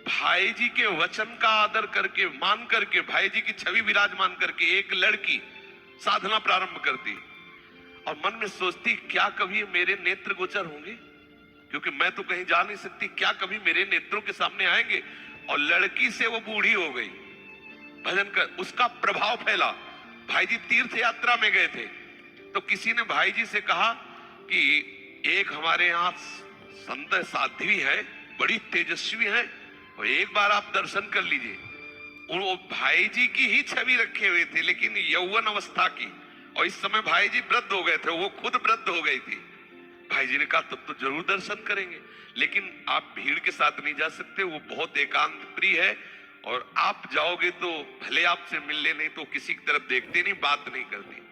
भाई जी के वचन का आदर करके, मान करके, भाई जी की छवि विराजमान करके एक लड़की साधना प्रारंभ करती और मन में सोचती क्या कभी मेरे नेत्र गोचर होंगे, क्योंकि मैं तो कहीं जा नहीं सकती, क्या कभी मेरे नेत्रों के सामने आएंगे। और लड़की से वो बूढ़ी हो गई। भजन कर उसका प्रभाव फैला। भाई जी तीर्थ यात्रा में गए थे तो किसी ने भाई जी से कहा कि एक हमारे यहाँ संत साध्वी है, बड़ी तेजस्वी है, और एक बार आप दर्शन कर लीजिए। वो भाई जी की ही छवि रखे हुए थे, लेकिन यौवन अवस्था की, और इस समय भाई जी वृद्ध हो गए थे, वो खुद वृद्ध हो गई थी। भाई जी ने कहा तब तो जरूर दर्शन करेंगे, लेकिन आप भीड़ के साथ नहीं जा सकते, वो बहुत एकांत प्रिय है, और आप जाओगे तो भले आपसे मिलने, नहीं तो किसी की तरफ देखते नहीं, बात नहीं करती।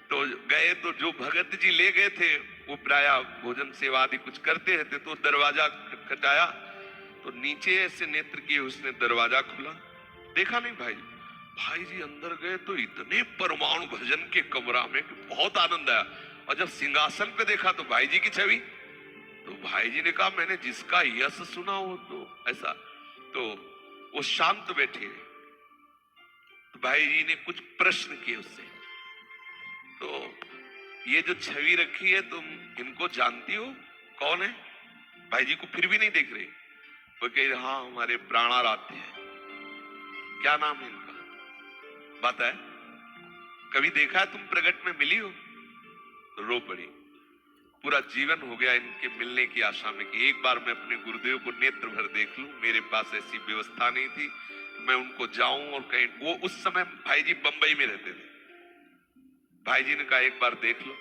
तो गए तो जो भगत जी ले गए थे वो प्राय भोजन सेवा आदि कुछ करते रहते, तो दरवाजा खटखटाया तो नीचे से नेत्र किए उसने दरवाजा खुला, देखा नहीं भाई। भाई जी अंदर गए तो इतने परमाणु भजन के कमरा में कि बहुत आनंद आया, और जब सिंहासन पे देखा तो भाई जी की छवि। तो भाई जी ने कहा मैंने जिसका यश सुना हो तो ऐसा, तो वो शांत बैठे। तो भाई जी ने कुछ प्रश्न किए उससे, तो ये जो छवि रखी है तुम इनको जानती हो, कौन है? भाई जी को फिर भी नहीं देख रहे। वो कह रहे हाँ हमारे प्राणाराध्य है। क्या नाम है इनका? बात है कभी देखा है तुम, प्रगट में मिली हो? तो रो पड़ी। पूरा जीवन हो गया इनके मिलने की आशा में कि एक बार मैं अपने गुरुदेव को नेत्र भर देख लूं। मेरे पास ऐसी व्यवस्था नहीं थी मैं उनको जाऊं और कहीं, वो उस समय भाई जी बंबई में रहते थे। भाई जी ने कहा एक बार देख लो।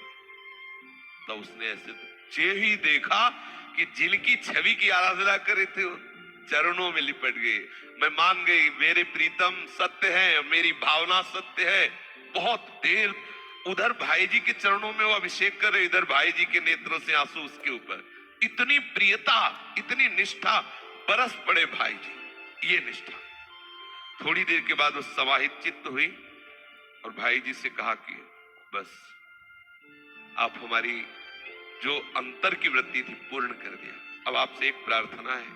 तो उसने ऐसे जे ही देखा कि जिनकी छवि की आराधना करे थे चरणों में लिपट गए। मैं मान गई मेरे प्रीतम सत्य है, मेरी भावना सत्य है। बहुत देर उधर भाई जी के चरणों में वो अभिषेक कर रहे, इधर भाई जी के नेत्रों से आंसू उसके ऊपर। इतनी प्रियता, इतनी निष्ठा, बरस पड़े भाई जी, ये निष्ठा। थोड़ी देर के बाद वो समाहित चित्त हुई और भाई जी से कहा कि बस आप हमारी जो अंतर की वृत्ति थी पूर्ण कर दिया। अब आपसे एक प्रार्थना है,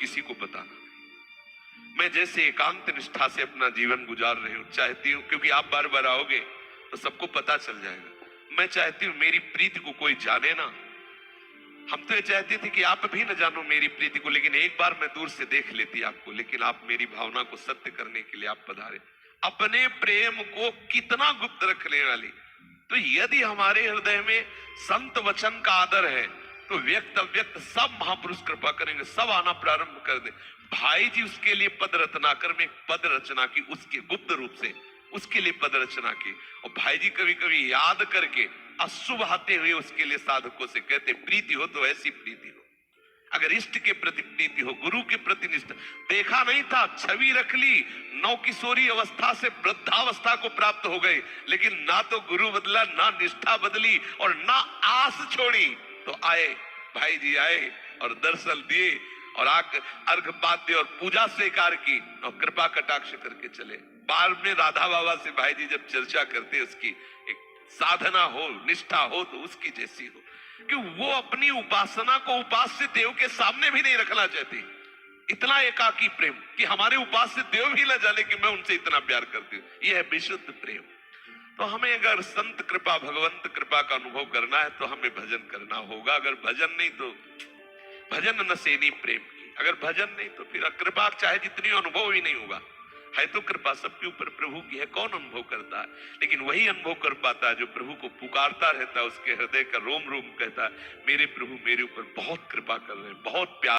किसी को बताना नहीं। मैं जैसे एकांत निष्ठा से अपना जीवन गुजार रही हूं, चाहती हूं क्योंकि आप बार बार आओगे तो सबको पता चल जाएगा। मैं चाहती हूं मेरी प्रीति को कोई जाने ना। हम तो ये चाहते थे कि आप भी न जानो मेरी प्रीति को, लेकिन एक बार मैं दूर से देख लेती आपको। लेकिन आप मेरी भावना को सत्य करने के लिए आप पधारे। अपने प्रेम को कितना गुप्त रखने वाली। तो यदि हमारे हृदय में संत वचन का आदर है तो व्यक्त अव्यक्त सब महापुरुष कृपा करेंगे, सब आना प्रारंभ कर दे। भाई जी उसके लिए पद रत्नाकर में पद रचना की, उसके गुप्त रूप से उसके लिए पद रचना की। और भाई जी कभी कभी याद करके अश्रु बहाते हुए उसके लिए साधकों से कहते प्रीति हो तो ऐसी प्रीति हो। अगर इष्ट के प्रति प्रीति हो, गुरु के प्रति निष्ठा। देखा नहीं था, छवि रख ली, नौ किशोरी अवस्था से वृद्धावस्था को प्राप्त हो गए, लेकिन ना तो गुरु बदला, ना निष्ठा बदली और ना आस छोड़ी। तो आए भाई जी, आए और दर्शन दिए और अर्घपाद्य और पूजा स्वीकार की और कृपा कटाक्ष करके चले। बाद में राधा बाबा से भाई जी जब चर्चा करते उसकी, एक साधना हो, निष्ठा हो तो उसकी जैसी हो, कि वो अपनी उपासना को उपास्य देव के सामने भी नहीं रखना चाहती। इतना एकाकी प्रेम कि हमारे उपास्य देव भी न जाने कि मैं उनसे इतना प्यार करती हूँ। यह है विशुद्ध प्रेम। तो हमें अगर संत कृपा, भगवंत कृपा का अनुभव करना है तो हमें भजन करना होगा। अगर भजन नहीं तो भजन न सेनी प्रेम की। अगर भजन नहीं तो फिर कृपा चाहे जितनी अनुभव ही नहीं होगा। है तो कृपा सबके ऊपर प्रभु की है, कौन अनुभव करता है? लेकिन वही अनुभव कर पाता है जो प्रभु को पुकारता रहता है, उसके हृदय का रोम रोम कहता है मेरे प्रभु मेरे ऊपर बहुत कृपा कर रहे हैं, बहुत प्यार